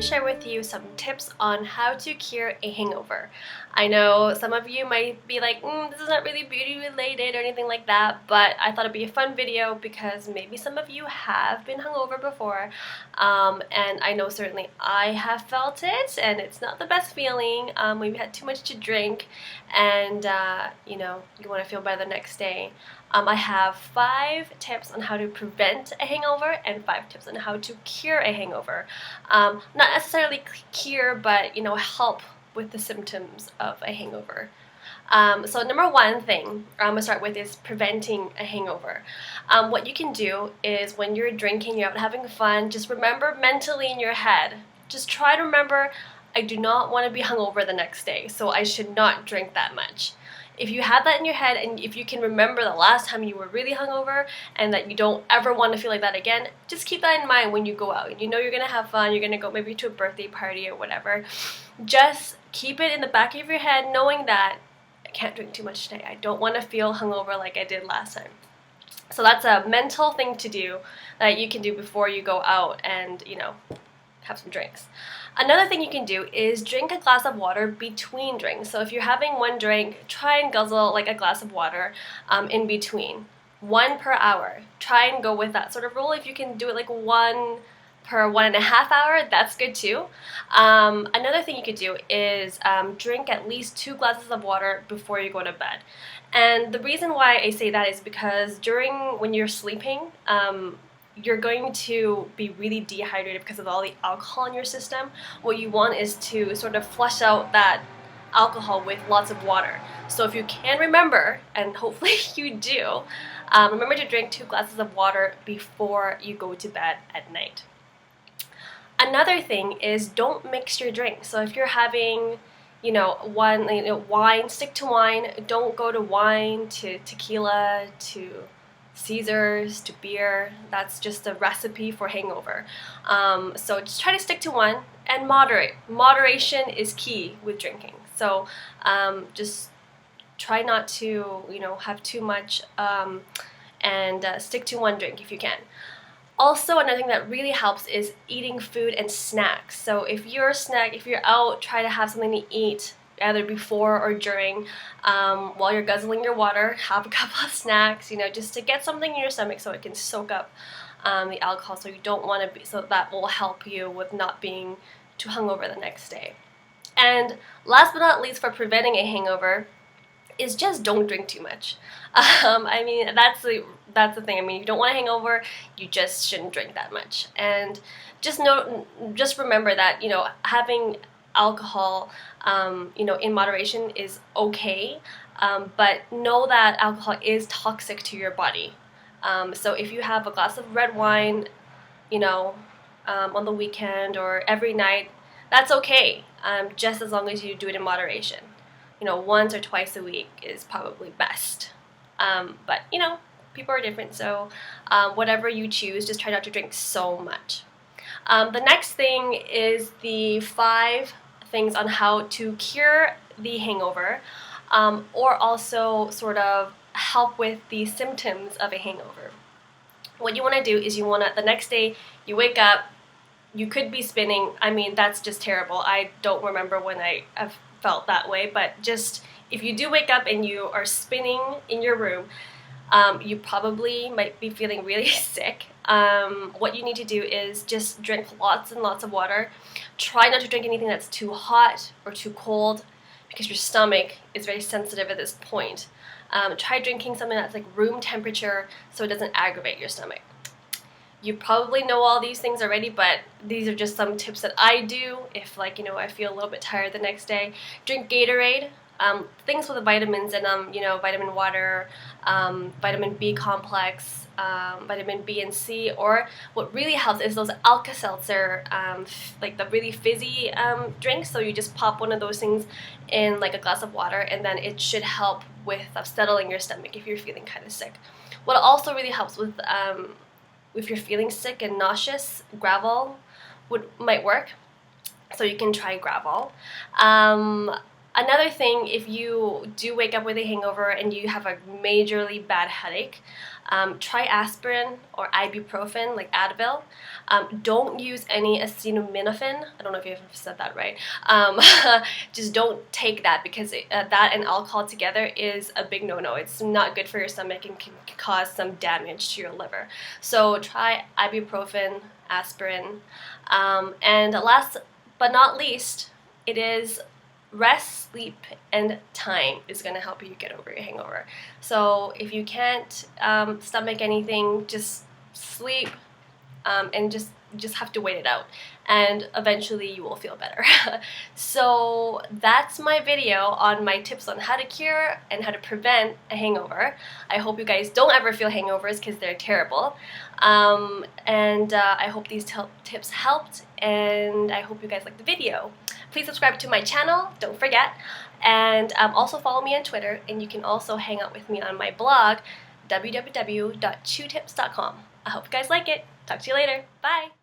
to share with you some tips on how to cure a hangover. I know some of you might be like, this is not really beauty related or anything like that, but I thought it'd be a fun video because maybe some of you have been hungover before, and I know certainly I have felt it, and it's not the best feeling when you had too much to drink, and you want to feel better the next day. I have 5 tips on how to prevent a hangover and 5 tips on how to cure a hangover. Not necessarily cure, but help with the symptoms of a hangover. So number one thing I'm gonna start with is preventing a hangover. What you can do is when you're drinking, you're out having fun, just remember mentally in your head, just try to remember, I do not want to be hungover the next day, so I should not drink that much. If you have that in your head, and if you can remember the last time you were really hungover and that you don't ever want to feel like that again, just keep that in mind when you go out. You know you're going to have fun, you're going to go maybe to a birthday party or whatever. Just keep it in the back of your head knowing that I can't drink too much today. I don't want to feel hungover like I did last time. So that's a mental thing to do that you can do before you go out and, have some drinks. Another thing you can do is drink a glass of water between drinks. So if you're having one drink, try and guzzle like a glass of water in between. 1 per hour. Try and go with that sort of rule. If you can do it like 1 per 1.5 hour, that's good too. Another thing you could do is drink at least 2 glasses of water before you go to bed. And the reason why I say that is because when you're sleeping, you're going to be really dehydrated because of all the alcohol in your system. What you want is to sort of flush out that alcohol with lots of water. So if you can remember, and hopefully you do, remember to drink 2 glasses of water before you go to bed at night. Another thing is don't mix your drinks. So if you're having wine, stick to wine. Don't go to wine, to tequila, to Caesars, to beer. That's just a recipe for hangover. So just try to stick to one and moderate. Moderation is key with drinking. So just try not to have too much and stick to one drink if you can. Also, another thing that really helps is eating food and snacks. So if you're out, try to have something to eat either before or during. While you're guzzling your water, have a couple of snacks, just to get something in your stomach so it can soak up the alcohol. So you don't want to be, so that will help you with not being too hungover the next day. And last but not least, for preventing a hangover, is just don't drink too much. I mean, that's the thing. I mean, if you don't want a hangover, you just shouldn't drink that much. And just remember that having alcohol in moderation is okay, but know that alcohol is toxic to your body. So if you have a glass of red wine on the weekend or every night, that's okay, just as long as you do it in moderation. Once or twice a week is probably best, but people are different, so whatever you choose, just try not to drink so much. The next thing is the 5 things on how to cure the hangover, or also sort of help with the symptoms of a hangover. What you want to do is the next day you wake up, you could be spinning. I mean, that's just terrible. I don't remember when I have felt that way, but just if you do wake up and you are spinning in your room, you probably might be feeling really sick. What you need to do is just drink lots and lots of water. Try not to drink anything that's too hot or too cold because your stomach is very sensitive at this point. Try drinking something that's like room temperature so it doesn't aggravate your stomach. You probably know all these things already, but these are just some tips that I do if I feel a little bit tired the next day. Drink Gatorade. Things with the vitamins in them, vitamin water, vitamin B complex, vitamin B and C, or what really helps is those Alka-Seltzer, like the really fizzy drinks. So you just pop one of those things in like a glass of water, and then it should help with settling your stomach if you're feeling kind of sick. What also really helps with if you're feeling sick and nauseous, Gravol might work. So you can try Gravol. Another thing, if you do wake up with a hangover and you have a majorly bad headache, Try aspirin or ibuprofen, like Advil. Don't use any acetaminophen. I don't know if you've said that right. Just don't take that, because that and alcohol together is a big no-no. It's not good for your stomach and can cause some damage to your liver. So try ibuprofen, aspirin. And last but not least, it is rest, sleep, and time is going to help you get over your hangover. So if you can't stomach anything, just sleep, and just have to wait it out, and eventually you will feel better. So that's my video on my tips on how to cure and how to prevent a hangover. I hope you guys don't ever feel hangovers, because they're terrible. I hope these tips helped, and I hope you guys liked the video. Please subscribe to my channel, don't forget, and also follow me on Twitter, and you can also hang out with me on my blog, www.chewtips.com. I hope you guys like it. Talk to you later. Bye!